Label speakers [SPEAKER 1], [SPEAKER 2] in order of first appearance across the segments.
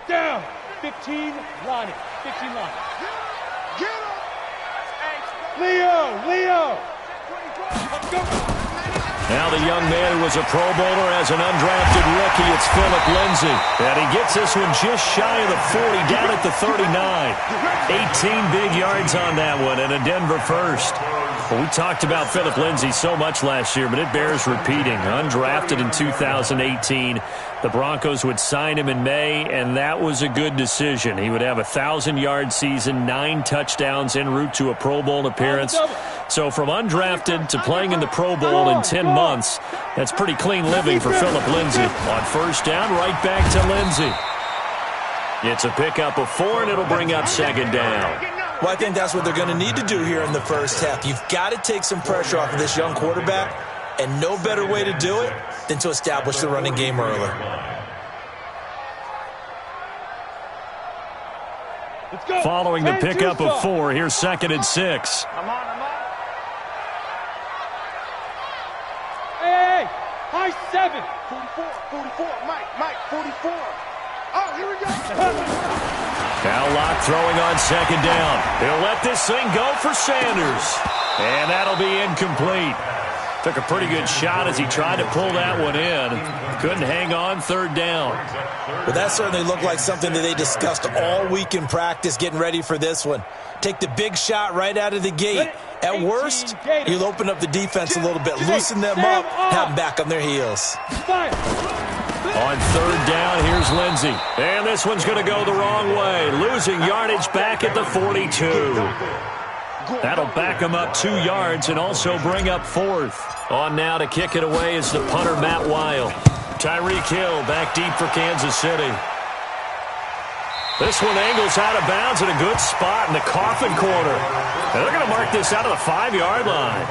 [SPEAKER 1] Down. 15, line it. 15 line.
[SPEAKER 2] Get him.
[SPEAKER 1] Leo. Let's go.
[SPEAKER 3] Now the young man who was a Pro Bowler as an undrafted rookie, it's Phillip Lindsay. And he gets this one just shy of the 40, down at the 39. 18 big yards on that one, and a Denver first. Well, we talked about Phillip Lindsay so much last year, but it bears repeating. Undrafted in 2018. The Broncos would sign him in May, and that was a good decision. He would have a 1,000-yard season, 9 touchdowns en route to a Pro Bowl appearance. So from undrafted to playing in the Pro Bowl in 10 months, that's pretty clean living for Phillip Lindsay. On first down, right back to Lindsay. It's a pickup of 4, and it'll bring up second down.
[SPEAKER 4] Well, I think that's what they're going to need to do here in the first half. You've got to take some pressure off of this young quarterback, and no better way to do it than to establish the running game early.
[SPEAKER 3] Following the pickup of 4, here's second and 6.
[SPEAKER 1] I'm on. Hey, high 7.
[SPEAKER 2] 44, Mike, 44. Oh, here we go.
[SPEAKER 3] Now Locke throwing on second down. He'll let this thing go for Sanders. And that'll be incomplete. Took a pretty good shot as he tried to pull that one in. Couldn't hang on, third down.
[SPEAKER 4] Well, that certainly looked like something that they discussed all week in practice, getting ready for this one. Take the big shot right out of the gate. At worst, you'll open up the defense a little bit, loosen them up, have them back on their heels.
[SPEAKER 3] On third down, here's Lindsay. And this one's going to go the wrong way. Losing yardage back at the 42. That'll back him up 2 yards and also bring up 4th. On now to kick it away is the punter, Matt Weil. Tyreek Hill back deep for Kansas City. This one angles out of bounds in a good spot in the coffin corner. And they're going to mark this out of the 5-yard line.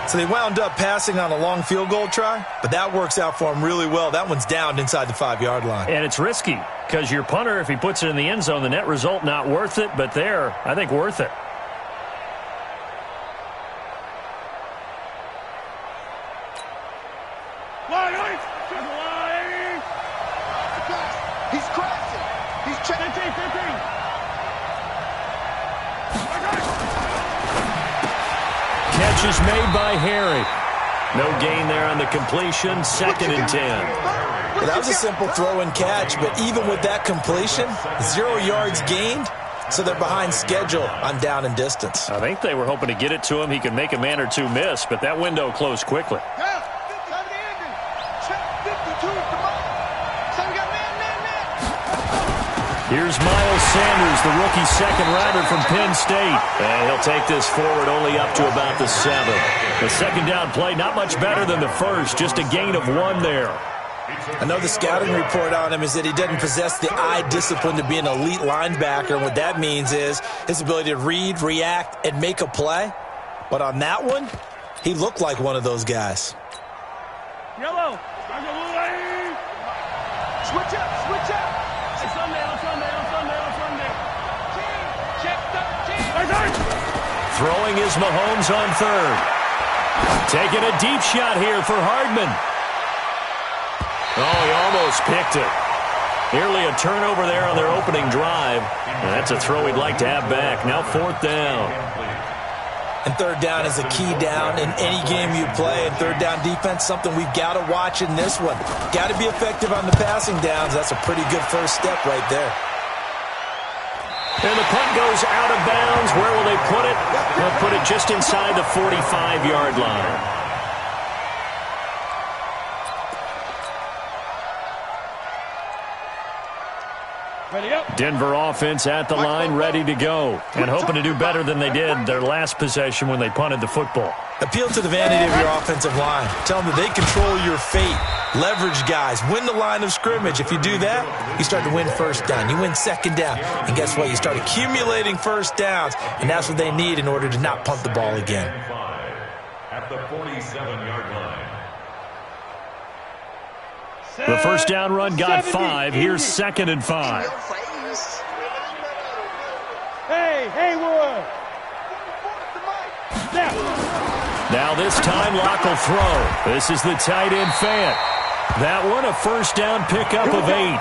[SPEAKER 4] So they wound up passing on a long field goal try, but that works out for them really well. That one's down inside the 5-yard line.
[SPEAKER 3] And it's risky because your punter, if he puts it in the end zone, the net result not worth it, but there, I think worth it.
[SPEAKER 2] He's crashing. He's checking. 15.
[SPEAKER 3] Catch is made by Harry. No gain there on the completion. Second and 10.
[SPEAKER 4] Well, that was a simple throw and catch, but even with that completion, 0 yards gained, so they're behind schedule on down and distance.
[SPEAKER 3] I think they were hoping to get it to him. He could make a man or two miss, but that window closed quickly. Here's Miles Sanders, the rookie second-rounder from Penn State. And he'll take this forward only up to about the 7. The second down play, not much better than the first, just a gain of 1 there.
[SPEAKER 4] I know the scouting report on him is that he doesn't possess the eye discipline to be an elite linebacker. And what that means is his ability to read, react, and make a play. But on that one, he looked like one of those guys.
[SPEAKER 1] Yellow.
[SPEAKER 2] Switch up.
[SPEAKER 1] It's Sunday.
[SPEAKER 3] Throwing is Mahomes on third. Taking a deep shot here for Hardman. Oh, he almost picked it. Nearly a turnover there on their opening drive. And that's a throw he'd like to have back. Now 4th down.
[SPEAKER 4] And third down is a key down in any game you play. And third down defense, something we've got to watch in this one. Got to be effective on the passing downs. That's a pretty good first step right there.
[SPEAKER 3] And the punt goes out of bounds. Where will they put it? They'll put it just inside the 45-yard line. Denver offense at the line, ready to go. And hoping to do better than they did their last possession when they punted the football.
[SPEAKER 4] Appeal to the vanity of your offensive line. Tell them that they control your fate. Leverage guys. Win the line of scrimmage. If you do that, you start to win first down. You win second down. And guess what? You start accumulating first downs. And that's what they need in order to not punt the ball again.
[SPEAKER 5] At the 47-yard line.
[SPEAKER 3] The first down run got 5. Here's second and 5.
[SPEAKER 1] Hey, Haywood.
[SPEAKER 3] Now this time Locke will throw. This is the tight end Fant. That one a first down pickup of 8.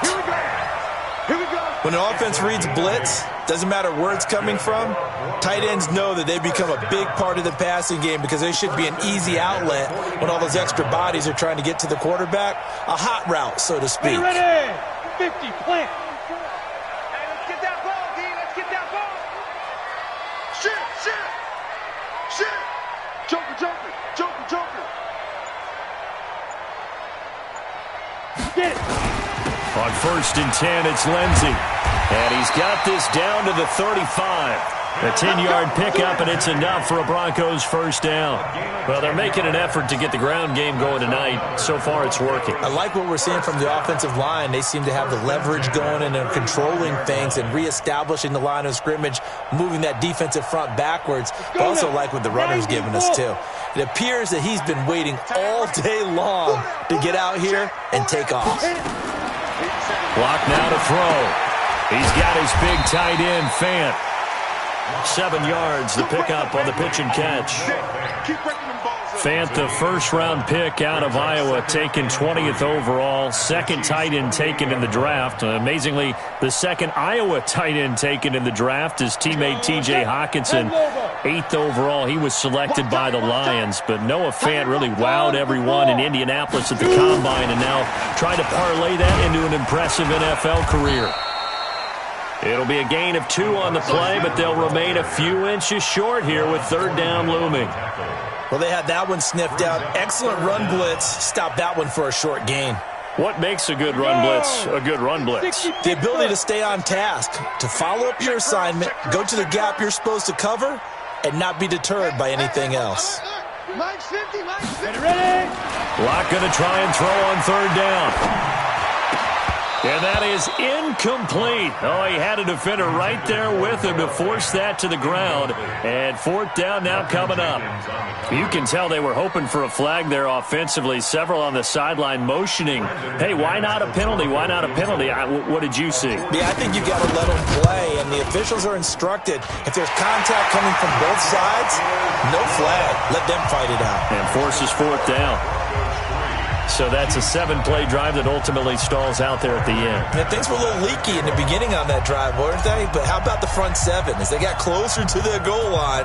[SPEAKER 2] Here we go.
[SPEAKER 4] When an offense reads blitz, doesn't matter where it's coming from, tight ends know that they become a big part of the passing game because they should be an easy outlet when all those extra bodies are trying to get to the quarterback. A hot route, so to speak.
[SPEAKER 1] Ready. 50, plant.
[SPEAKER 2] Hey, let's get that ball, D. Let's get that ball. Shit. Joker.
[SPEAKER 1] Get it.
[SPEAKER 3] On 1st and 10, it's Lindsey. And he's got this down to the 35. A 10-yard pickup, and it's enough for a Broncos first down. Well, they're making an effort to get the ground game going tonight. So far, it's working.
[SPEAKER 4] I like what we're seeing from the offensive line. They seem to have the leverage going and they're controlling things and reestablishing the line of scrimmage, moving that defensive front backwards. I also like what the runner's giving us, too. It appears that he's been waiting all day long to get out here and take off.
[SPEAKER 3] Clock now to throw. He's got his big tight end, Fant. 7 yards, the pickup on the pitch and catch. Fant, the first-round pick out of Iowa, taken 20th overall. Second tight end taken in the draft. Amazingly, the second Iowa tight end taken in the draft is teammate T.J. Hawkinson. 8th overall, he was selected by the Lions. But Noah Fant really wowed everyone in Indianapolis at the Combine and now trying to parlay that into an impressive NFL career. It'll be a gain of 2 on the play, but they'll remain a few inches short here with 3rd down looming.
[SPEAKER 4] Well, they had that one sniffed out. Excellent run blitz. Stop that one for a short gain.
[SPEAKER 3] What makes a good run blitz a good run blitz?
[SPEAKER 4] The ability to stay on task, to follow up your assignment, go to the gap you're supposed to cover, and not be deterred by anything else.
[SPEAKER 2] Mike's 50.
[SPEAKER 1] Ready.
[SPEAKER 3] Locke going to try and throw on 3rd down. And that is incomplete. Oh, he had a defender right there with him to force that to the ground. And 4th down now coming up. You can tell they were hoping for a flag there offensively. Several on the sideline motioning. Hey, why not a penalty? Why not a penalty? What did you see?
[SPEAKER 4] Yeah, I think you got to let them play. And the officials are instructed, if there's contact coming from both sides, no flag. Let them fight it out.
[SPEAKER 3] And forces 4th down. So that's a 7-play drive that ultimately stalls out there at the end.
[SPEAKER 4] And things were a little leaky in the beginning on that drive, weren't they? But how about the front 7? As they got closer to their goal line,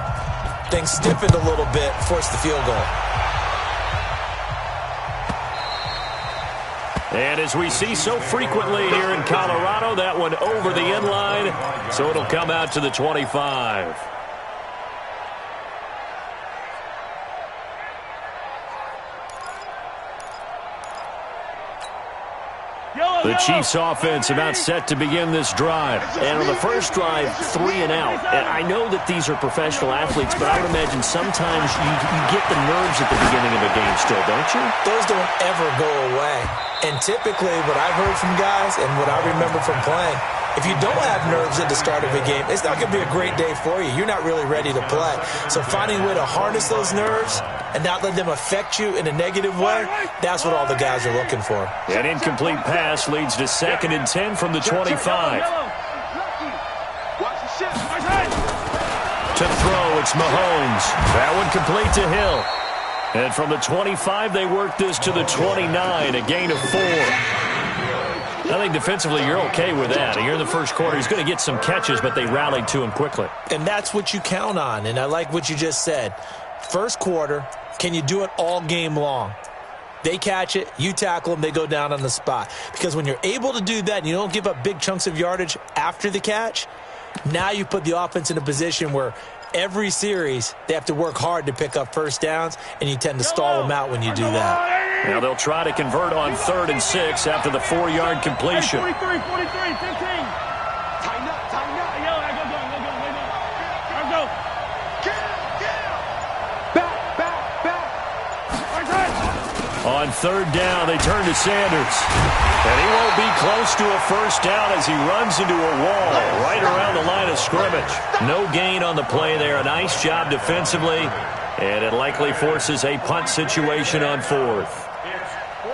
[SPEAKER 4] things stiffened a little bit, forced the field goal.
[SPEAKER 3] And as we see so frequently here in Colorado, that one over the end line, so it'll come out to the 25. The Chiefs offense about set to begin this drive. And on the first drive, 3 and out. And I know that these are professional athletes, but I would imagine sometimes you get the nerves at the beginning of a game still, don't you?
[SPEAKER 4] Those don't ever go away. And typically what I've heard from guys and what I remember from playing, if you don't have nerves at the start of a game, it's not going to be a great day for you. You're not really ready to play. So finding a way to harness those nerves and not let them affect you in a negative way, that's what all the guys are looking for.
[SPEAKER 3] An incomplete pass leads to 2nd and 10 from the 25. To throw, it's Mahomes. That one complete to Hill. And from the 25, they work this to the 29, a gain of 4. I think defensively you're okay with that. Here in the first quarter, he's going to get some catches, but they rallied to him quickly.
[SPEAKER 4] And that's what you count on, and I like what you just said. First quarter, can you do it all game long? They catch it, you tackle them, they go down on the spot. Because when you're able to do that and you don't give up big chunks of yardage after the catch, now you put the offense in a position where every series they have to work hard to pick up first downs, and you tend to stall them out when you do that.
[SPEAKER 3] Now they'll try to convert on 3rd and 6 after the 4-yard completion.
[SPEAKER 1] 43, 15.
[SPEAKER 2] Tighten up.
[SPEAKER 1] Yo, go.
[SPEAKER 2] Get him. Back.
[SPEAKER 3] On 3rd down, they turn to Sanders. And he won't be close to a first down as he runs into a wall right around the line of scrimmage. No gain on the play there. A nice job defensively. And it likely forces a punt situation on 4th.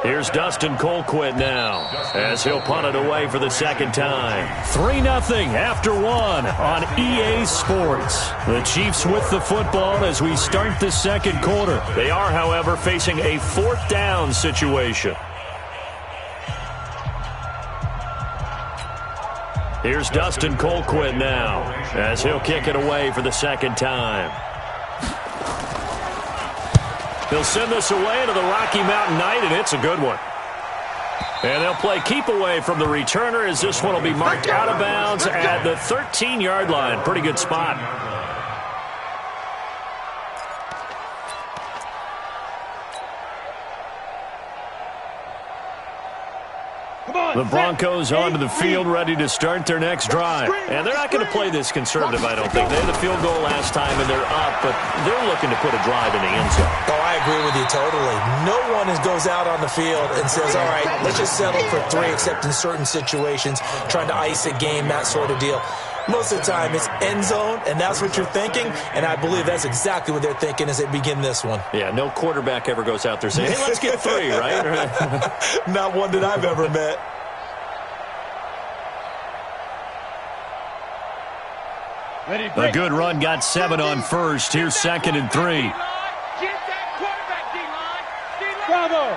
[SPEAKER 3] Here's Dustin Colquitt now as he'll punt it away for the 2nd time. 3-0 after 1 on EA Sports. The Chiefs with the football as we start the 2nd quarter. They are, however, facing a 4th down situation. Here's Dustin Colquitt now as he'll kick it away for the second time. He'll send this away to the Rocky Mountain Knight, and it's a good one. And they'll play keep away from the returner as this one will be marked out of bounds at the 13-yard line. Pretty good spot. The Broncos onto the field ready to start their next drive. And they're not going to play this conservative, I don't think. They had a field goal last time, and they're up, but they're looking to put a drive in the end zone.
[SPEAKER 4] Oh, I agree with you totally. No one goes out on the field and says, all right, let's just settle for 3, except in certain situations, trying to ice a game, that sort of deal. Most of the time, it's end zone, and that's what you're thinking, and I believe that's exactly what they're thinking as they begin this one.
[SPEAKER 3] Yeah, no quarterback ever goes out there saying, hey, let's get 3, right?
[SPEAKER 4] Not one that I've ever met.
[SPEAKER 3] A good run got 7 on first. Here's 2nd and 3.
[SPEAKER 2] Get that quarterback, D-line.
[SPEAKER 1] Bravo.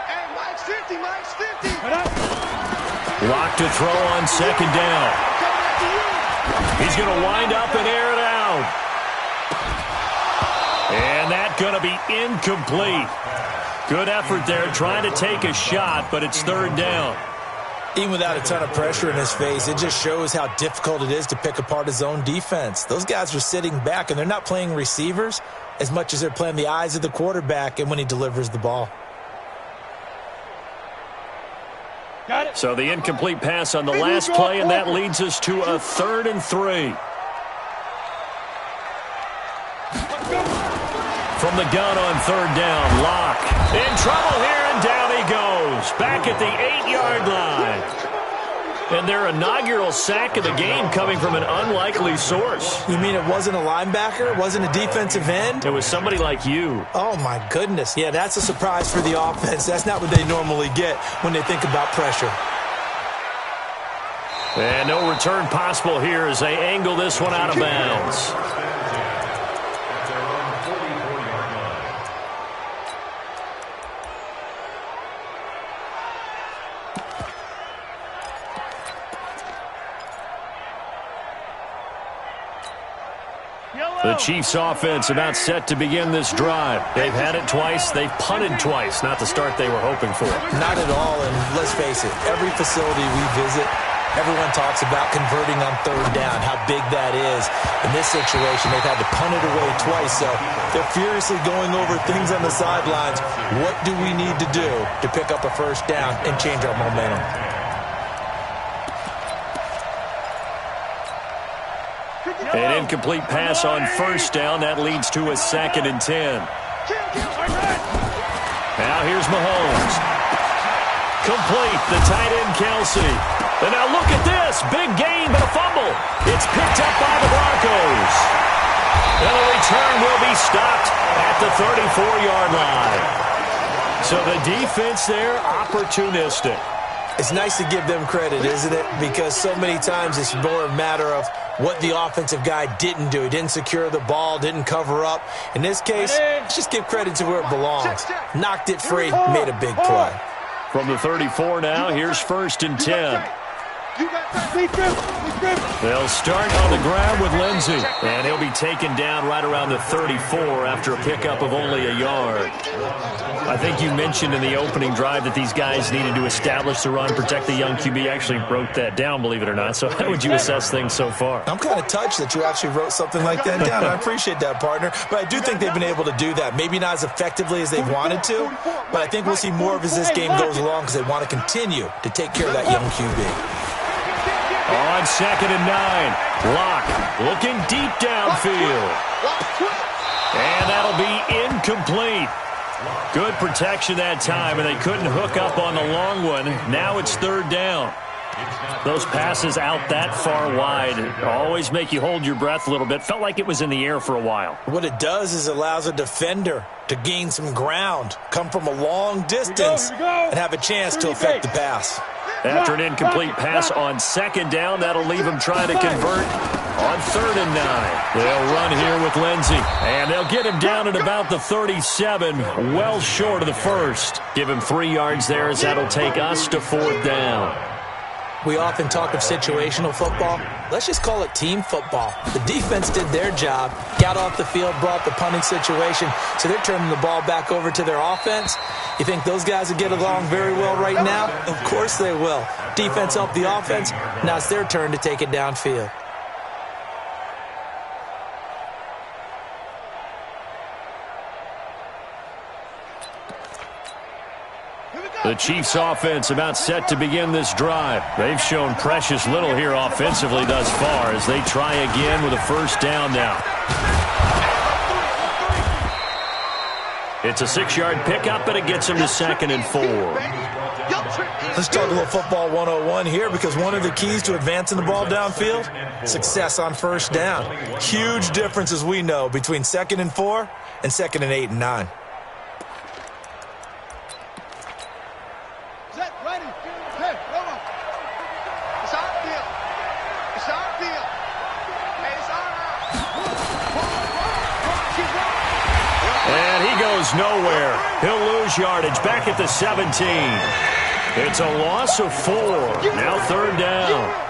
[SPEAKER 2] Hey, Mike's 50, Mike's 50.
[SPEAKER 3] Lock to throw on 2nd down.
[SPEAKER 2] Coming after you.
[SPEAKER 3] He's going to wind up and air it out. And that's going to be incomplete. Good effort there trying to take a shot, but it's 3rd down.
[SPEAKER 4] Even without a ton of pressure in his face, it just shows how difficult it is to pick apart his own defense. Those guys are sitting back, and they're not playing receivers as much as they're playing the eyes of the quarterback and when he delivers the ball.
[SPEAKER 1] Got it.
[SPEAKER 3] So the incomplete pass on the last play, and that leads us to a 3rd and 3. From the gun on 3rd down, Locke in trouble here, and down he goes. Back at the 8-yard line. And their inaugural sack of the game coming from an unlikely source.
[SPEAKER 4] You mean it wasn't a linebacker? It wasn't a defensive end?
[SPEAKER 3] It was somebody like you.
[SPEAKER 4] Oh, my goodness. Yeah, that's a surprise for the offense. That's not what they normally get when they think about pressure.
[SPEAKER 3] And no return possible here as they angle this one out of bounds. The Chiefs offense about set to begin this drive. They've had it twice. They've punted twice. Not the start they were hoping for.
[SPEAKER 4] Not at all, and let's face it, every facility we visit, everyone talks about converting on 3rd down, how big that is. In this situation, they've had to punt it away twice, so they're furiously going over things on the sidelines. What do we need to do to pick up a 1st down and change our momentum?
[SPEAKER 3] An incomplete pass on 1st down. That leads to a 2nd and 10. Now here's Mahomes. Complete. The tight end, Kelsey. And now look at this. Big gain, but a fumble. It's picked up by the Broncos. And the return will be stopped at the 34-yard line. So the defense there, opportunistic.
[SPEAKER 4] It's nice to give them credit, isn't it? Because so many times it's more a matter of what the offensive guy didn't do. He didn't secure the ball, didn't cover up. In this case, let's just give credit to where it belongs. Knocked it free, made a big play.
[SPEAKER 3] From the 34 now, here's 1st and 10. They'll start on the ground with Lindsey, and he'll be taken down right around the 34 after a pickup of only a yard. I think you mentioned in the opening drive that these guys needed to establish the run, protect the young QB. Actually wrote that down, believe it or not. So how would you assess things so far?
[SPEAKER 4] I'm kind of touched that you actually wrote something like that down. I appreciate that, partner. But I do think they've been able to do that. Maybe not as effectively as they've wanted to, but I think we'll see more of as this game goes along because they want to continue to take care of that young QB.
[SPEAKER 3] On 2nd and 9, Locke looking deep downfield. And that'll be incomplete. Good protection that time, and they couldn't hook up on the long one. Now it's 3rd down. Those passes out that far wide always make you hold your breath a little bit. Felt like it was in the air for a while.
[SPEAKER 4] What it does is allows a defender to gain some ground, come from a long distance, and have a chance to affect the pass.
[SPEAKER 3] After an incomplete pass on 2nd down, that'll leave them trying to convert on 3rd and 9. They'll run here with Lindsey, and they'll get him down at about the 37, well short of the 1st. Give him 3 yards there as that'll take us to 4th down.
[SPEAKER 4] We often talk of situational football. Let's just call it team football. The defense did their job, got off the field, brought the punting situation, so they're turning the ball back over to their offense. You think those guys will get along very well right now? Of course they will. Defense helped the offense. Now it's their turn to take it downfield.
[SPEAKER 3] The Chiefs offense about set to begin this drive. They've shown precious little here offensively thus far as they try again with a first down now. It's a 6-yard pickup, and it gets them to 2nd and 4.
[SPEAKER 4] Let's talk a little football 101 here, because one of the keys to advancing the ball downfield, success on first down. Huge difference, as we know, between 2nd and 4 and 2nd and 8 and 9.
[SPEAKER 3] Nowhere. He'll lose yardage back at the 17. It's a loss of 4. Now 3rd down.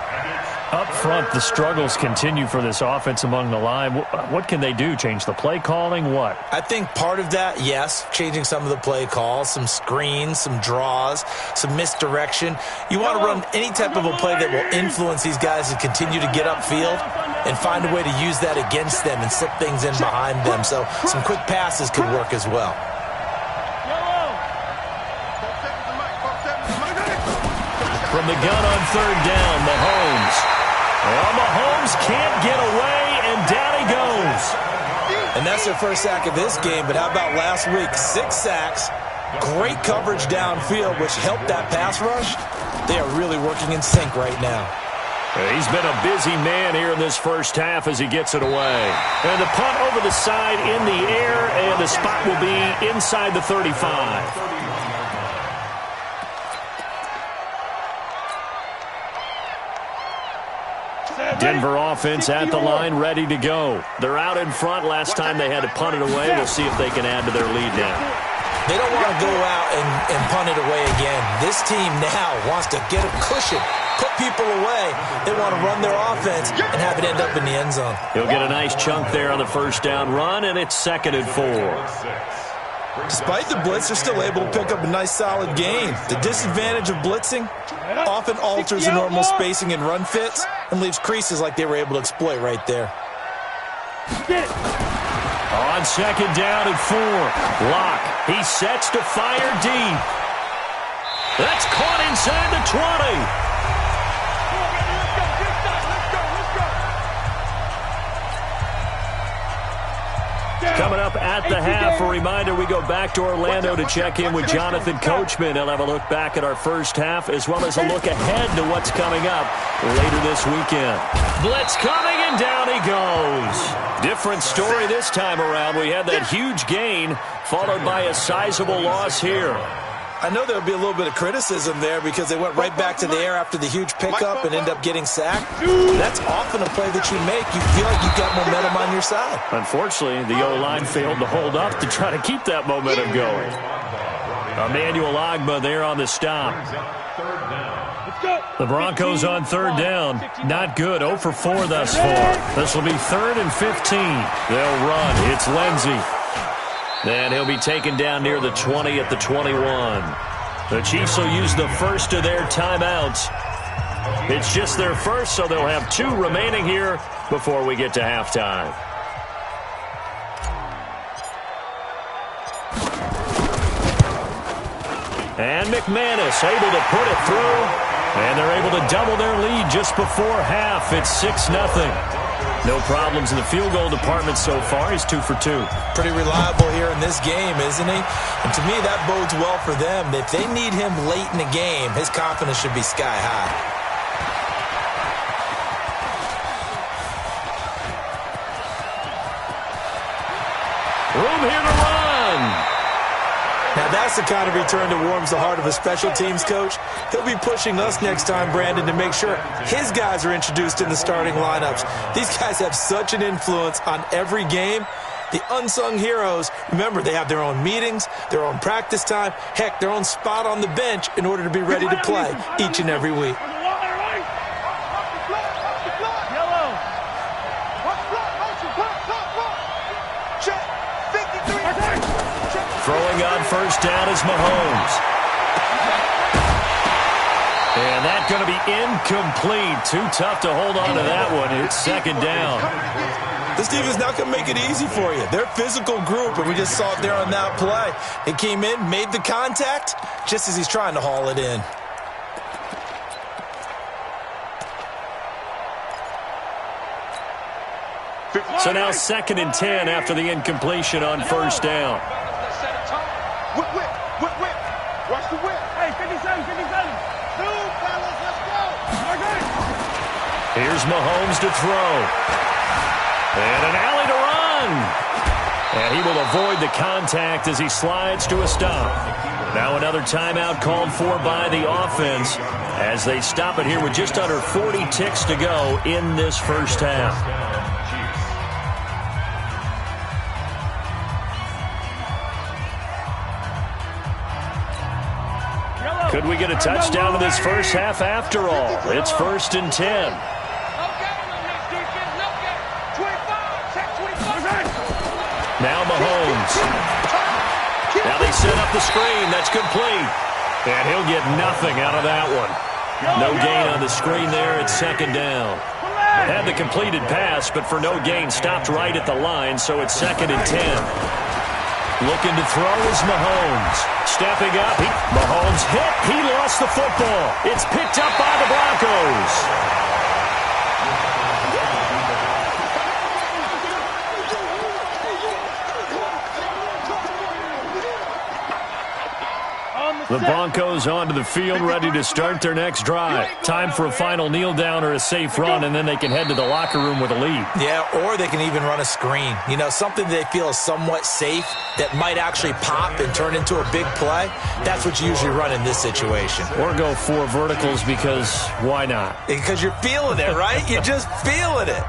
[SPEAKER 1] Up front, the struggles continue for this offense among the line. What can they do? Change the play calling? What?
[SPEAKER 4] I think part of that, yes, changing some of the play calls, some screens, some draws, some misdirection. You want to run any type of a play that will influence these guys to continue to get upfield and find a way to use that against them and slip things in behind them. So some quick passes could work as well.
[SPEAKER 3] From the gun on 3rd down, Mahomes. Well, Mahomes can't get away, and down he goes.
[SPEAKER 4] And that's their first sack of this game, but how about last week? 6 sacks, great coverage downfield, which helped that pass rush. They are really working in sync right now.
[SPEAKER 3] He's been a busy man here in this first half as he gets it away. And the punt over the side in the air, and the spot will be inside the 35. Denver offense at the line, ready to go. They're out in front. Last time they had to punt it away. We'll see if they can add to their lead now.
[SPEAKER 4] They don't want to go out and punt it away again. This team now wants to get a cushion, put people away. They want to run their offense and have it end up in the end zone.
[SPEAKER 3] He'll get a nice chunk there on the first down run, and it's 2nd and 4.
[SPEAKER 4] Despite the blitz, they're still able to pick up a nice, solid gain. The disadvantage of blitzing often alters the normal spacing and run fits and leaves creases like they were able to exploit right there.
[SPEAKER 3] On 2nd down and 4, Locke. He sets to fire deep. That's caught inside the 20. Coming up at the half, a reminder, we go back to Orlando to check in with Jonathan Coachman. He'll have a look back at our first half as well as a look ahead to what's coming up later this weekend. Blitz coming, and down he goes. Different story this time around. We had that huge gain followed by a sizable loss here.
[SPEAKER 4] I know there'll be a little bit of criticism there because they went right back to the air after the huge pickup and end up getting sacked. That's often a play that you make. You feel like you've got momentum on your side.
[SPEAKER 3] Unfortunately, the O-line failed to hold up to try to keep that momentum going. Emmanuel Ogbah there on the stop. The Broncos on 3rd down. Not good. 0 for 4 thus far. This will be 3rd and 15. They'll run. It's Lindsey. Then he'll be taken down near the 20 at the 21. The Chiefs will use the first of their timeouts. It's just their first, so they'll have 2 remaining here before we get to halftime. And McManus able to put it through. And they're able to double their lead just before half. It's 6-0. No problems in the field goal department so far. He's 2 for 2.
[SPEAKER 4] Pretty reliable here in this game, isn't he? And to me, that bodes well for them. If they need him late in the game, his confidence should be sky high.
[SPEAKER 3] Room here to run.
[SPEAKER 4] Now, that's the kind of return that warms the heart of a special teams coach. He'll be pushing us next time, Brandon, to make sure his guys are introduced in the starting lineups. These guys have such an influence on every game. The unsung heroes, remember, they have their own meetings, their own practice time, heck, their own spot on the bench in order to be ready to play each and every week.
[SPEAKER 3] Throwing on first down is Mahomes. And that's going to be incomplete. Too tough to hold on to that one. It's second down.
[SPEAKER 4] This defense not going to make it easy for you. They're a physical group, and we just saw it there on that play. It came in, made the contact, just as he's trying to haul it in.
[SPEAKER 3] So now 2nd and 10 after the incompletion on first down.
[SPEAKER 2] Whip. Watch the whip. Hey, 57. Two, fellas, let's go.
[SPEAKER 3] Here's Mahomes to throw. And an alley to run. And he will avoid the contact as he slides to a stop. Now another timeout called for by the offense as they stop it here with just under 40 ticks to go in this first half. Could we get a touchdown in this first half after all? It's 1st and 10. Now Mahomes. Now they set up the screen. That's complete. And he'll get nothing out of that one. No gain on the screen there. It's 2nd down. Had the completed pass, but for no gain, stopped right at the line, so it's 2nd and 10. Looking to throw is Mahomes. Stepping up. Mahomes hit. He lost the football. It's picked up by the Broncos. The Broncos onto the field, ready to start their next drive. Time for a final kneel down or a safe run, and then they can head to the locker room with a lead.
[SPEAKER 4] Yeah, or they can even run a screen. You know, something they feel is somewhat safe that might actually pop and turn into a big play. That's what you usually run in this situation.
[SPEAKER 3] Or go 4 verticals because why not?
[SPEAKER 4] Because you're feeling it, right? You're just feeling it.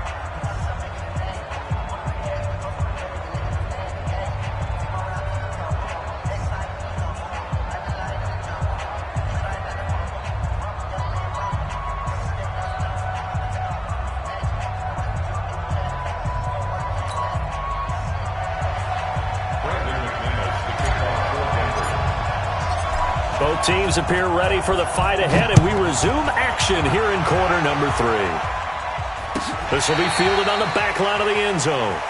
[SPEAKER 3] Both teams appear ready for the fight ahead, and we resume action here in quarter number 3. This will be fielded on the back line of the end zone.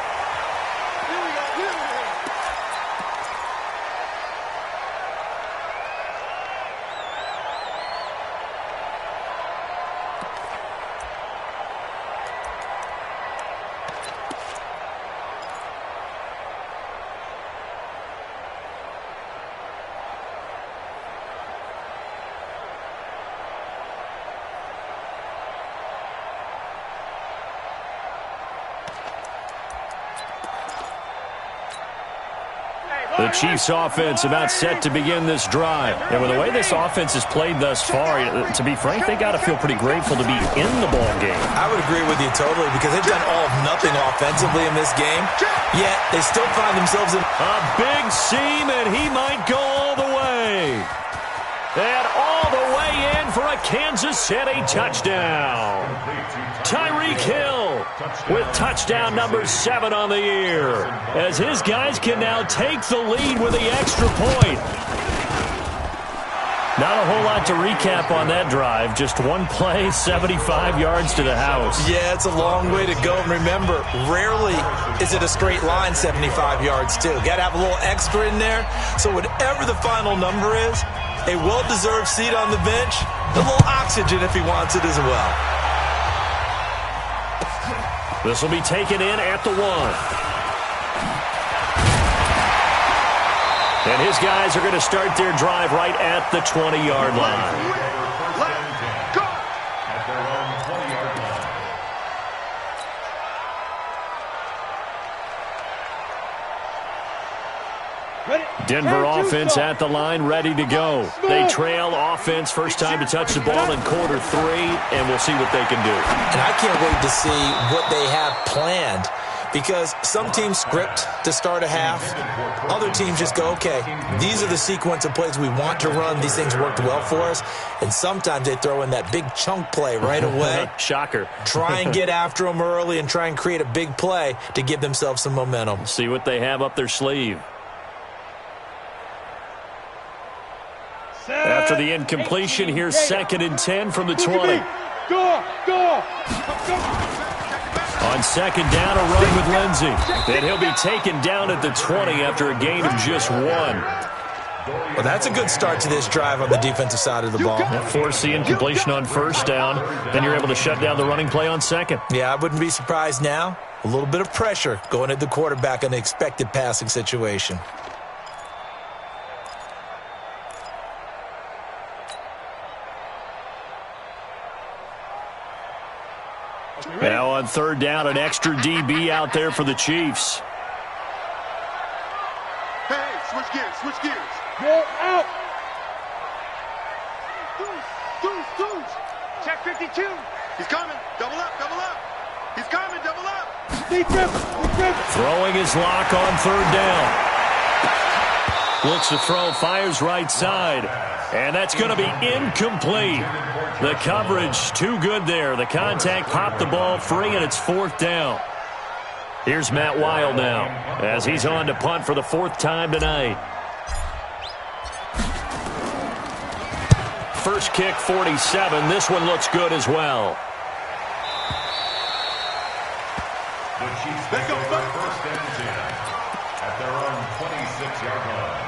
[SPEAKER 3] The Chiefs offense about set to begin this drive. And with the way this offense has played thus far, to be frank, they got to feel pretty grateful to be in the ball game.
[SPEAKER 4] I would agree with you totally because they've done all of nothing offensively in this game, yet they still find themselves in
[SPEAKER 3] a big seam, and he might go all the way. And all the way in for a Kansas City touchdown. Tyreek Hill with touchdown number 7 on the year, as his guys can now take the lead with the extra point. Not a whole lot to recap on that drive. Just one play, 75 yards to the house.
[SPEAKER 4] Yeah, it's a long way to go. And remember, rarely is it a straight line 75 yards, too. Got to have a little extra in there. So whatever the final number is, a well-deserved seat on the bench, a little oxygen if he wants it as well.
[SPEAKER 3] This will be taken in at the 1. And his guys are going to start their drive right at the 20-yard line. Denver offense at the line, ready to go. They trail offense, first time to touch the ball in quarter 3, and we'll see what they can do.
[SPEAKER 4] And I can't wait to see what they have planned, because some teams script to start a half. Other teams just go, okay, these are the sequence of plays we want to run. These things worked well for us. And sometimes they throw in that big chunk play right away.
[SPEAKER 3] Shocker.
[SPEAKER 4] Try and get after them early and try and create a big play to give themselves some momentum.
[SPEAKER 3] See what they have up their sleeve. After the incompletion, here's 2nd and 10 from the 20.
[SPEAKER 2] Go.
[SPEAKER 3] On 2nd down, a run with Lindsey. And he'll be taken down at the 20 after a gain of just 1.
[SPEAKER 4] Well, that's a good start to this drive on the defensive side of the ball.
[SPEAKER 1] Force the incompletion on 1st down. Then you're able to shut down the running play on 2nd.
[SPEAKER 4] Yeah, I wouldn't be surprised now. A little bit of pressure going at the quarterback in the expected passing situation.
[SPEAKER 3] Now on 3rd down, an extra DB out there for the Chiefs.
[SPEAKER 2] Hey, switch gears. Go out. Deuce. Check 52. He's coming. Double up. He's coming. Double up. Deep grip.
[SPEAKER 3] Throwing his lock on 3rd down. Looks to throw, fires right side. And that's going to be incomplete. The coverage too good there. The contact popped the ball free, and it's 4th down. Here's Matt Wild now as he's on to punt for the 4th time tonight. First kick, 47. This one looks good as well.
[SPEAKER 5] The Chiefs pick up their 1st and 10 at their own 26-yard line.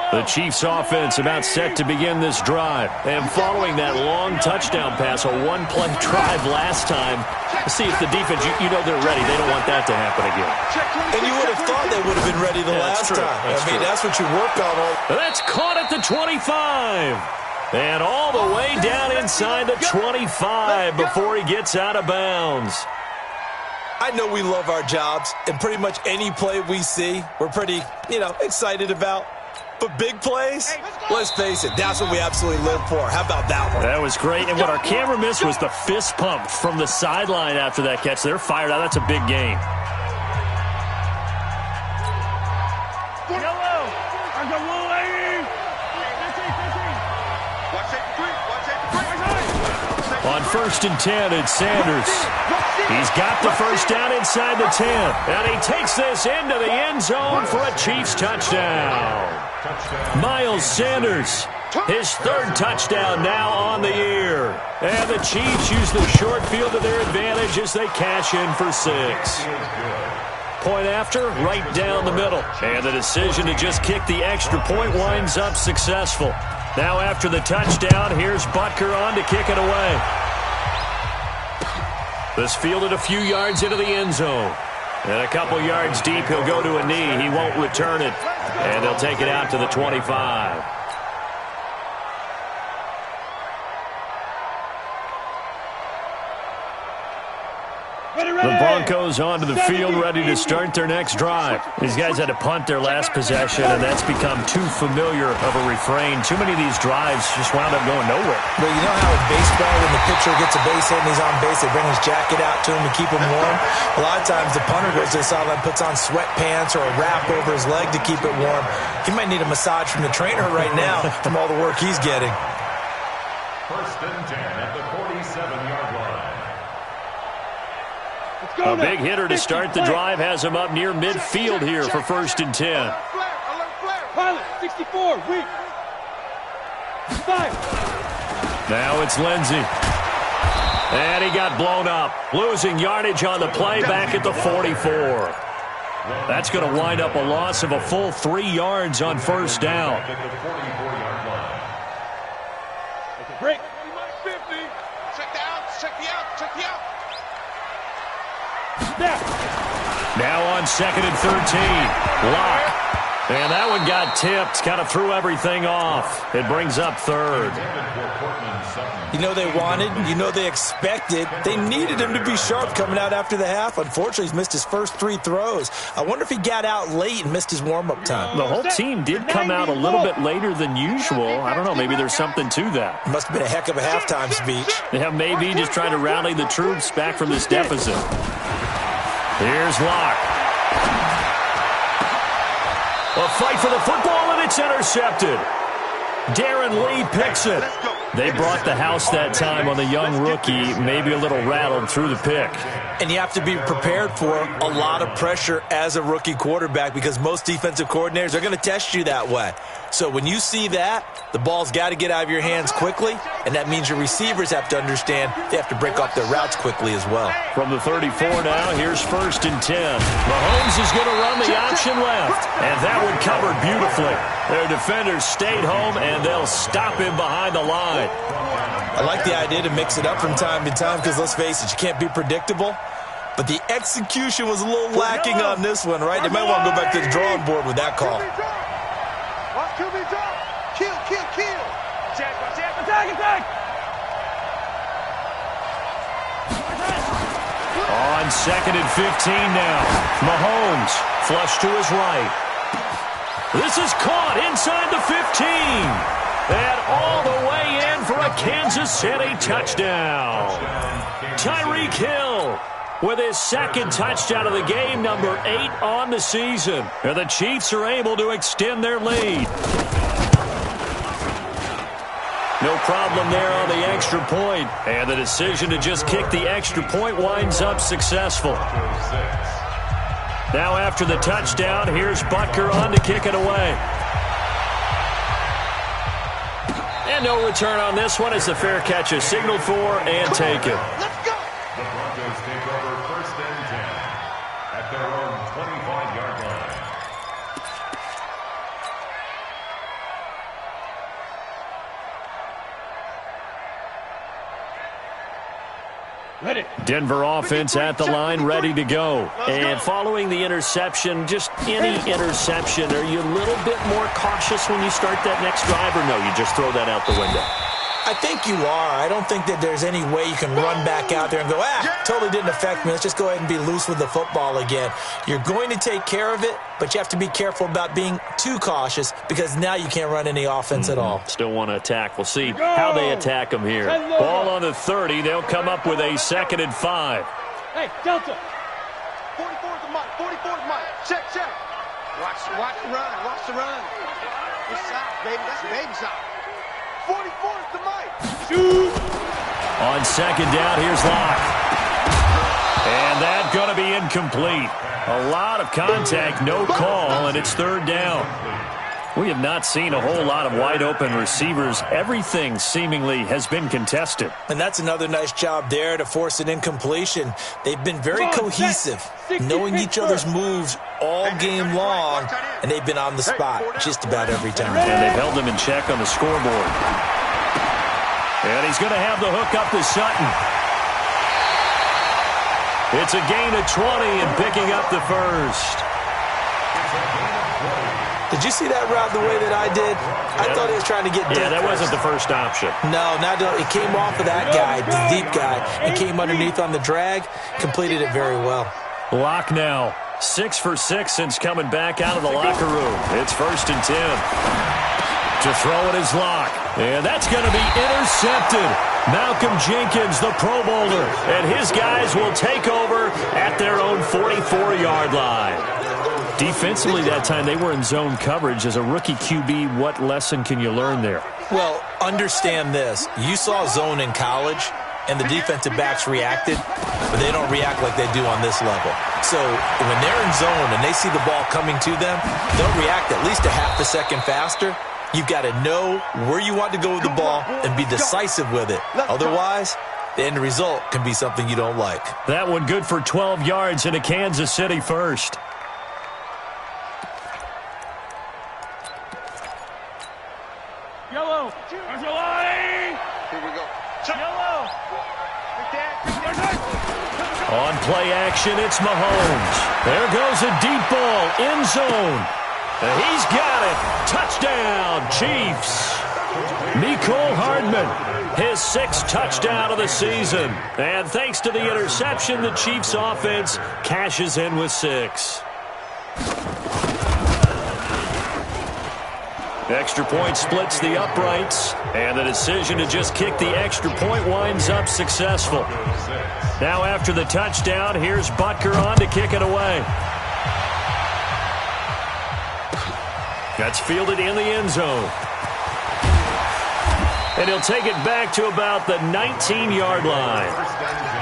[SPEAKER 3] The Chiefs offense about set to begin this drive. And following that long touchdown pass, a one-play drive last time, to see if the defense, you know they're ready. They don't want that to happen again.
[SPEAKER 4] And you would have thought they would have been ready the last time. That's what you work on.
[SPEAKER 3] That's caught at the 25. And all the way down inside the 25 before he gets out of bounds.
[SPEAKER 4] I know we love our jobs, and pretty much any play we see, we're pretty, excited about. But big plays, let's face it, that's what we absolutely live for. How about that one?
[SPEAKER 3] That was great. And what our camera missed was the fist pump from the sideline after that catch. They're fired out. That's a big game. On 1st and 10, it's Sanders. He's got the 1st down inside the 10. And he takes this into the end zone for a Chiefs touchdown. Miles Sanders, his 3rd touchdown now on the year. And the Chiefs use the short field to their advantage as they cash in for 6. Point after, right down the middle. And the decision to just kick the extra point winds up successful. Now after the touchdown, here's Butker on to kick it away. This fielded a few yards into the end zone. And a couple yards deep, he'll go to a knee. He won't return it. And they'll take it out to the 25. The Broncos onto the field, ready to start their next drive. These guys had to punt their last possession, and that's become too familiar of a refrain. Too many of these drives just wound up going nowhere.
[SPEAKER 4] Well, you know how in baseball, when the pitcher gets a base hit and he's on base, they bring his jacket out to him to keep him warm? A lot of times the punter goes to the sideline, puts on sweatpants or a wrap over his leg to keep it warm. He might need a massage from the trainer right now from all the work he's getting.
[SPEAKER 5] 1st and 10 at the 47-yard line.
[SPEAKER 3] A big hitter to start the drive has him up near midfield here for 1st and 10.
[SPEAKER 2] Pilot, 64, weak. 5.
[SPEAKER 3] Now it's Lindsey. And he got blown up. Losing yardage on the play back at the 44. That's going to wind up a loss of a full 3 yards on 1st down.
[SPEAKER 5] At the 44-yard line.
[SPEAKER 2] Break. 50. Check the outs, check the outs, check the outs.
[SPEAKER 3] Now on 2nd and 13. Lock. And that one got tipped. Kind of threw everything off. It brings up 3rd.
[SPEAKER 4] You know they wanted, you know they expected. They needed him to be sharp coming out after the half. Unfortunately, he's missed his first 3 throws. I wonder if he got out late and missed his warm-up time.
[SPEAKER 3] The whole team did come out a little bit later than usual. I don't know, maybe there's something to that.
[SPEAKER 4] Must have been a heck of a halftime speech.
[SPEAKER 3] Yeah, maybe just trying to rally the troops back from this deficit. Here's Locke. A fight for the football, and it's intercepted. Darren Lee picks it.
[SPEAKER 1] They brought the house that time on the young rookie, maybe a little rattled through the pick.
[SPEAKER 4] And you have to be prepared for a lot of pressure as a rookie quarterback because most defensive coordinators are going to test you that way. So when you see that, the ball's got to get out of your hands quickly, and that means your receivers have to understand they have to break off their routes quickly as well.
[SPEAKER 3] From the 34 now, here's 1st and 10. Mahomes is going to run the option left, and that one covered beautifully. Their defenders stayed home, and they'll stop him behind the line.
[SPEAKER 4] I like the idea to mix it up from time to time because, let's face it, you can't be predictable. But the execution was a little lacking on this one, right? They might want to go back to the drawing board with that call.
[SPEAKER 2] Kill.
[SPEAKER 3] Attack. On 2nd and 15 now. Mahomes flush to his right. This is caught inside the 15. And all the way in for a Kansas City touchdown. Tyreek Hill with his 2nd touchdown of the game, number 8 on the season. And the Chiefs are able to extend their lead. No problem there on the extra point. And the decision to just kick the extra point winds up successful. Now after the touchdown, here's Butker on to kick it away. And no return on this one as the fair catch is signaled for and taken.
[SPEAKER 2] Let's go.
[SPEAKER 5] The Broncos take over 1st and 10 at their own 25-yard line.
[SPEAKER 3] Denver offense at the line, ready to go. And following the interception, just any interception, are you a little bit more cautious when you start that next drive, or no, you just throw that out the window?
[SPEAKER 4] I think you are. I don't think that there's any way you can run back out there and go, totally didn't affect me. Let's just go ahead and be loose with the football again. You're going to take care of it, but you have to be careful about being too cautious because now you can't run any offense at all.
[SPEAKER 3] Still want to attack. We'll see how they attack them here. Ball on the 30. They'll come up with a 2nd and 5.
[SPEAKER 2] Hey, Delta. 44 is the mic. 44 is the mic. Check. Watch the run. Watch the run. This side, baby. That's a baby side. 44 is the mic. Shoot.
[SPEAKER 3] On 2nd down, here's Locke. And that's going to be incomplete. A lot of contact, no call, and it's 3rd down. We have not seen a whole lot of wide-open receivers. Everything seemingly has been contested.
[SPEAKER 4] And that's another nice job there to force an incompletion. They've been very cohesive, knowing each other's moves all game long, and they've been on the spot just about every time.
[SPEAKER 3] And they've held them in check on the scoreboard. And he's going to have the hook up to Sutton. It's a gain of 20 and picking up the 1st.
[SPEAKER 4] Did you see that route the way that I did? I thought he was trying to get deep.
[SPEAKER 3] Yeah, that wasn't the first option.
[SPEAKER 4] No, it came off of that guy, the deep guy, and came underneath on the drag, completed it very well.
[SPEAKER 3] Locke now, 6 for 6 since coming back out of the locker room. It's 1st and 10. To throw it is Locke. And that's going to be intercepted. Malcolm Jenkins, the Pro Bowler, and his guys will take over at their own 44-yard line. Defensively that time, they were in zone coverage. As a rookie QB, what lesson can you learn there?
[SPEAKER 4] Well, understand this. You saw zone in college, and the defensive backs reacted, but they don't react like they do on this level. So when they're in zone and they see the ball coming to them, they'll react at least a half a second faster. You've got to know where you want to go with the ball and be decisive with it. Otherwise, the end result can be something you don't like.
[SPEAKER 3] That one good for 12 yards and a Kansas City 1st.
[SPEAKER 2] Yellow. There's a line. Here we go. Yellow.
[SPEAKER 3] On play action, it's Mahomes. There goes a deep ball, end zone. He's got it. Touchdown, Chiefs. Mecole Hardman, his 6th touchdown of the season. And thanks to the interception, the Chiefs offense cashes in with 6. Extra point splits the uprights, and the decision to just kick the extra point winds up successful. Now after the touchdown, here's Butker on to kick it away. That's fielded in the end zone. And he'll take it back to about the 19-yard line.
[SPEAKER 5] First down and 10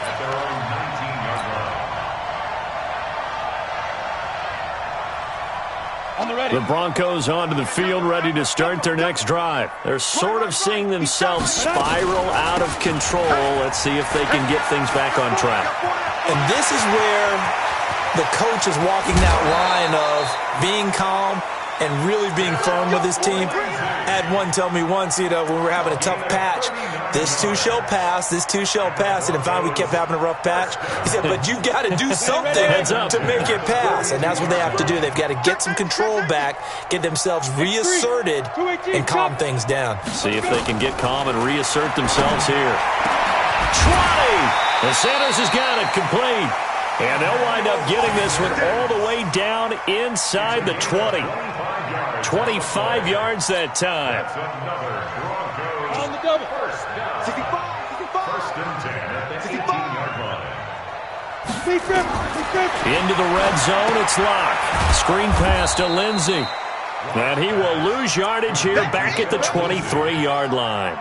[SPEAKER 5] at their own 19-yard line.
[SPEAKER 3] The Broncos onto the field, ready to start their next drive. They're sort of seeing themselves spiral out of control. Let's see if they can get things back on track.
[SPEAKER 4] And this is where the coach is walking that line of being calm and really being firm with his team. I had one tell me once, when we were having a tough patch, this too shall pass, this too shall pass. And finally we kept having a rough patch. He said, but you got to do something to make it pass. And that's what they have to do. They've got to get some control back, get themselves reasserted, and calm things down.
[SPEAKER 3] See if they can get calm and reassert themselves here. 20! And Sanders has got it complete. And they'll wind up getting this one all the way down inside the 20. 25 yards that time.
[SPEAKER 2] On the double. 65, 65.
[SPEAKER 5] First and 10 at the 18-yard line.
[SPEAKER 3] Into the red zone, it's Locke. Screen pass to Lindsey. And he will lose yardage here back at the 23-yard line.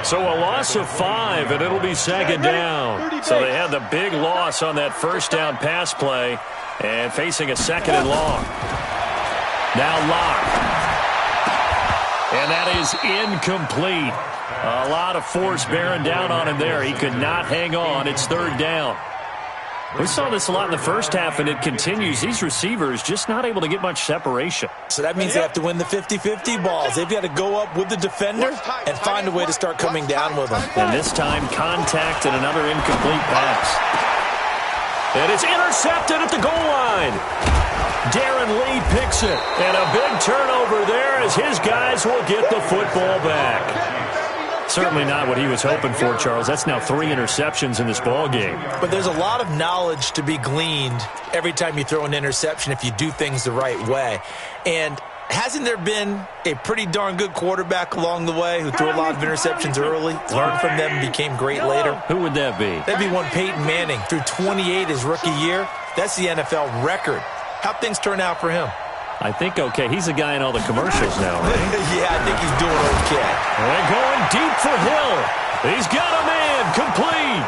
[SPEAKER 3] So a loss of 5, and it'll be second down. So they had the big loss on that first down pass play and facing a second and long. Now Locke. And that is incomplete. A lot of force bearing down on him there. He could not hang on. It's third down. We saw this a lot in the first half, and it continues. These receivers just not able to get much separation.
[SPEAKER 4] So that means they have to win the 50-50 balls. They've got to go up with the defender and find a way to start coming down with them.
[SPEAKER 3] And this time, contact and another incomplete pass. And it's intercepted at the goal line. Darren Lee picks it. And a big turnover there as his guys will get the football back. Certainly not what he was hoping for, Charles. That's now 3 interceptions in this ball game.
[SPEAKER 4] But there's a lot of knowledge to be gleaned every time you throw an interception if you do things the right way. And hasn't there been a pretty darn good quarterback along the way who threw a lot of interceptions early, learned from them, and became great later?
[SPEAKER 3] Who would that be?
[SPEAKER 4] That'd be one Peyton Manning. Threw 28 his rookie year. That's the NFL record. How'd things turn out for him?
[SPEAKER 3] I think okay. He's the guy in all the commercials now, right?
[SPEAKER 4] Yeah, I think he's doing okay.
[SPEAKER 3] And going deep for Hill. He's got a man complete.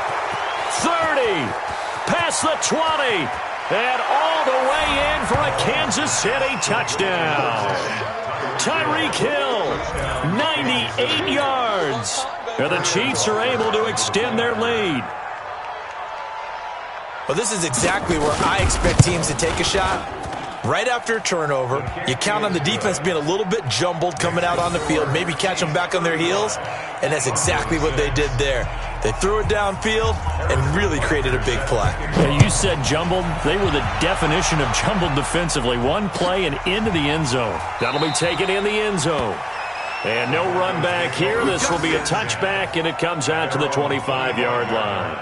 [SPEAKER 3] 30. Past the 20. And all the way in for a Kansas City touchdown. Tyreek Hill, 98 yards. And the Chiefs are able to extend their lead.
[SPEAKER 4] Well, this is exactly where I expect teams to take a shot. Right after a turnover, you count on the defense being a little bit jumbled coming out on the field, maybe catch them back on their heels, and that's exactly what they did there. They threw it downfield and really created a big play.
[SPEAKER 3] Yeah, you said jumbled. They were the definition of jumbled defensively. One play and into the end zone. That'll be taken in the end zone. And no run back here. This will be a touchback, and it comes out to the 25-yard line.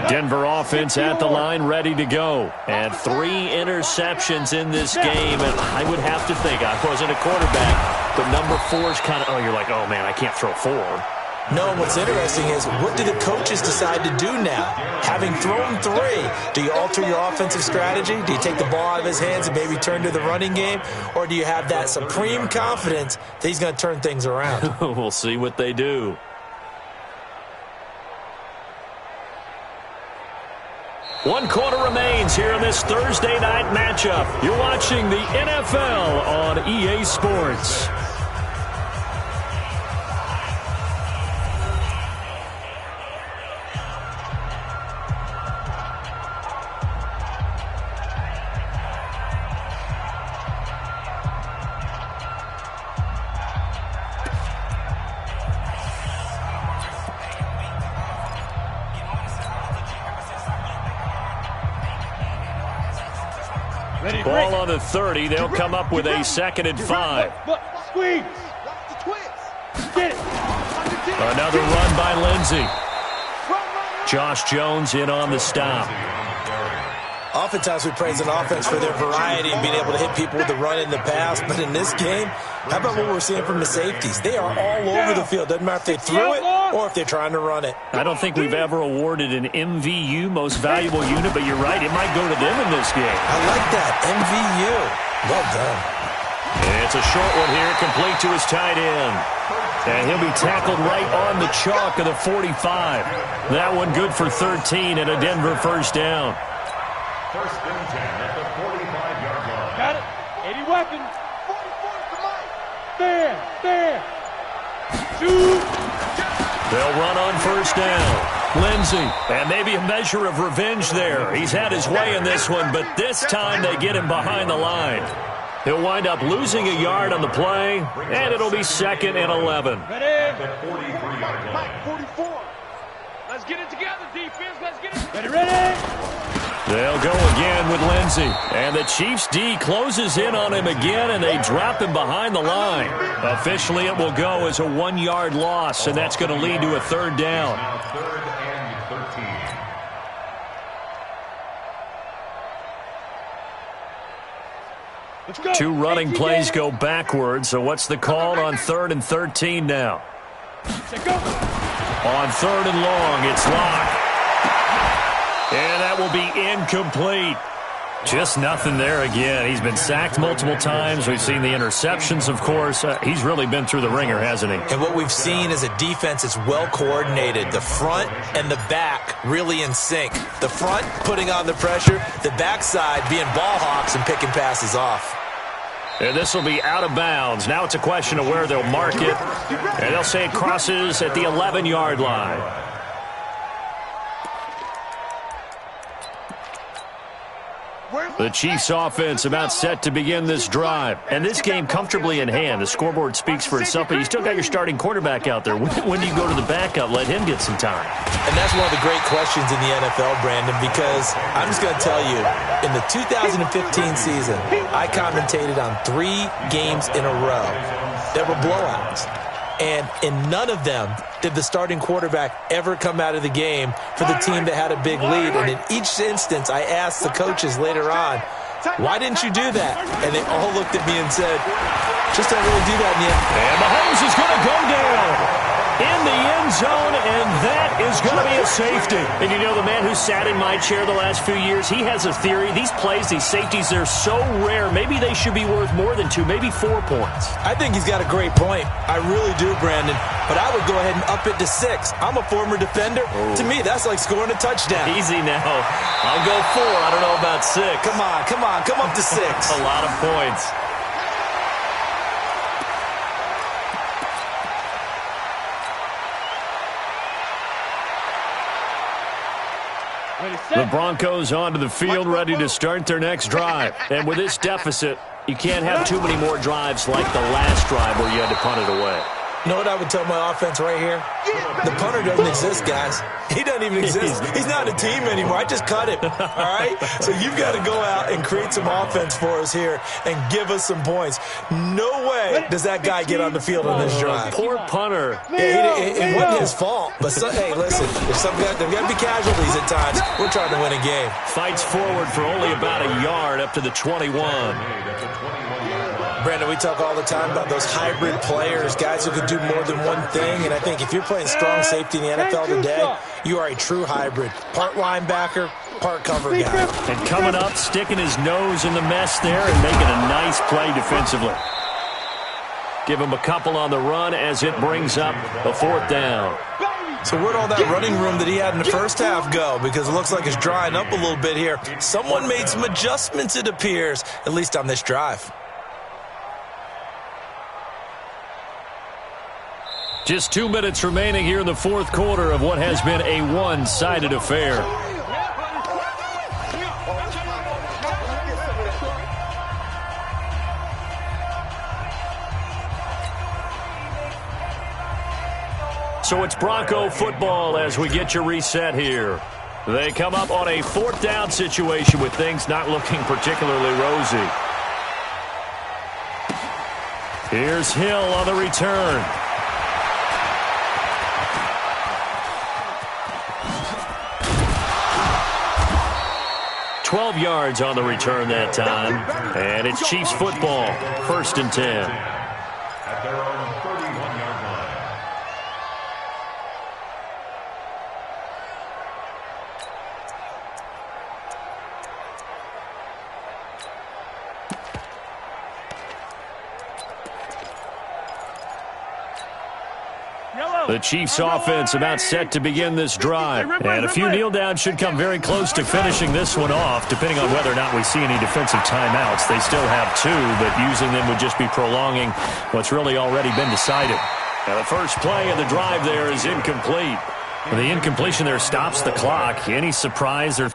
[SPEAKER 3] Denver offense at the line, ready to go. And 3 interceptions in this game. And I would have to think, I wasn't a quarterback, but number 4 is kind of, you're like, oh, man, I can't throw 4.
[SPEAKER 4] No, what's interesting is, what do the coaches decide to do now? Having thrown 3, do you alter your offensive strategy? Do you take the ball out of his hands and maybe turn to the running game? Or do you have that supreme confidence that he's going to turn things around?
[SPEAKER 3] We'll see what they do. One quarter remains here in this Thursday night matchup. You're watching the NFL on EA Sports. Ball on the 30. They'll come up with a 2nd and 5.
[SPEAKER 2] Squeeze. Get it.
[SPEAKER 3] Another run by Lindsey. Josh Jones in on the stop.
[SPEAKER 4] Oftentimes we praise an offense for their variety and being able to hit people with the run in the pass. But in this game, how about what we're seeing from the safeties? They are all over the field. Doesn't matter if they threw it or if they're trying to run it.
[SPEAKER 3] I don't think we've ever awarded an MVU, most valuable unit, but you're right, it might go to them in this game.
[SPEAKER 4] I like that, MVU. Well done.
[SPEAKER 3] And it's a short one here, complete to his tight end. And he'll be tackled right on the chalk of the 45. That one good for 13 and a Denver first down.
[SPEAKER 5] First and 10 at the 45-yard line.
[SPEAKER 2] Got it. 80 weapons. 44 to Mike. There. Shoot.
[SPEAKER 3] They'll run on first down. Lindsey, and maybe a measure of revenge there. He's had his way in this one, but this time they get him behind the line. He'll wind up losing a yard on the play, and it'll be 2nd and 11.
[SPEAKER 2] Ready?
[SPEAKER 5] The 43-yard line.
[SPEAKER 2] Mike, 44. Let's get it together, defense. Let's get it. Ready?
[SPEAKER 3] They'll go again with Lindsey. And the Chiefs' D closes in on him again, and they drop him behind the line. Officially, it will go as a 1-yard loss, and that's going to lead to a 3rd down.
[SPEAKER 5] Now 3rd and 13.
[SPEAKER 2] Let's go.
[SPEAKER 3] 2 running plays go backwards, so what's the call on 3rd and 13 now?
[SPEAKER 2] Set, go.
[SPEAKER 3] On 3rd and long, it's Locke. And that will be incomplete. Just nothing there again. He's been sacked multiple times. We've seen the interceptions, of course. He's really been through the ringer, hasn't he?
[SPEAKER 4] And what we've seen is a defense that's well coordinated. The front and the back really in sync. The front putting on the pressure, the backside being ball hawks and picking passes off.
[SPEAKER 3] And this will be out of bounds. Now it's a question of where they'll mark it. And they'll say it crosses at the 11-yard line. The Chiefs offense about set to begin this drive. And this game comfortably in hand. The scoreboard speaks for itself, but you still got your starting quarterback out there. When do you go to the backup? Let him get some time.
[SPEAKER 4] And that's one of the great questions in the NFL, Brandon, because I'm just going to tell you, in the 2015 season, I commentated on 3 games in a row that were blowouts. And in none of them did the starting quarterback ever come out of the game for the team that had a big lead. And in each instance, I asked the coaches later on, why didn't you do that? And they all looked at me and said, just don't really do that in the end.
[SPEAKER 3] And Mahomes is going to go down in the end zone, and that is going to be a safety. And you know, the man who sat in my chair the last few years, he has a theory. These plays, these safeties, they're so rare. Maybe they should be worth more than 2, maybe 4 points.
[SPEAKER 4] I think he's got a great point. I really do, Brandon. But I would go ahead and up it to 6. I'm a former defender. To me, that's like scoring a touchdown.
[SPEAKER 3] Easy now. I'll go 4. I don't know about 6.
[SPEAKER 4] Come on. Come up to 6.
[SPEAKER 3] A lot of points. The Broncos onto the field, ready to start their next drive. And with this deficit, you can't have too many more drives like the last drive where you had to punt it away.
[SPEAKER 4] You know what I would tell my offense right here? The punter doesn't exist, guys. He doesn't even exist. He's not a team anymore. I just cut him, all right? So you've got to go out and create some offense for us here and give us some points. No way does that guy get on the field on this drive.
[SPEAKER 3] Poor punter.
[SPEAKER 4] Yeah, it wasn't his fault. But, hey, listen, if there's got to be casualties at times. We're trying to win a game.
[SPEAKER 3] Fights forward for only about a yard up to the 21.
[SPEAKER 4] Brandon, we talk all the time about those hybrid players, guys who can do more than one thing. And I think if you're playing strong safety in the NFL today, you are a true hybrid. Part linebacker, part cover guy.
[SPEAKER 3] And coming up, sticking his nose in the mess there and making a nice play defensively. Give him a couple on the run as it brings up a 4th down.
[SPEAKER 4] So where'd all that running room that he had in the first half go? Because it looks like it's drying up a little bit here. Someone made some adjustments, it appears, at least on this drive.
[SPEAKER 3] Just 2 minutes remaining here in the 4th quarter of what has been a one-sided affair. So it's Bronco football as we get your reset here. They come up on a 4th down situation with things not looking particularly rosy. Here's Hill on the return. $12 yards on the return that time. And it's Chiefs football, 1st and 10.
[SPEAKER 5] At their own 31-yard
[SPEAKER 3] The Chiefs offense about set to begin this drive. And a few kneel downs should come very close to finishing this one off, depending on whether or not we see any defensive timeouts. They still have 2, but using them would just be prolonging what's really already been decided. Now the first play of the drive there is incomplete. The incompletion there stops the clock. Any surprise they're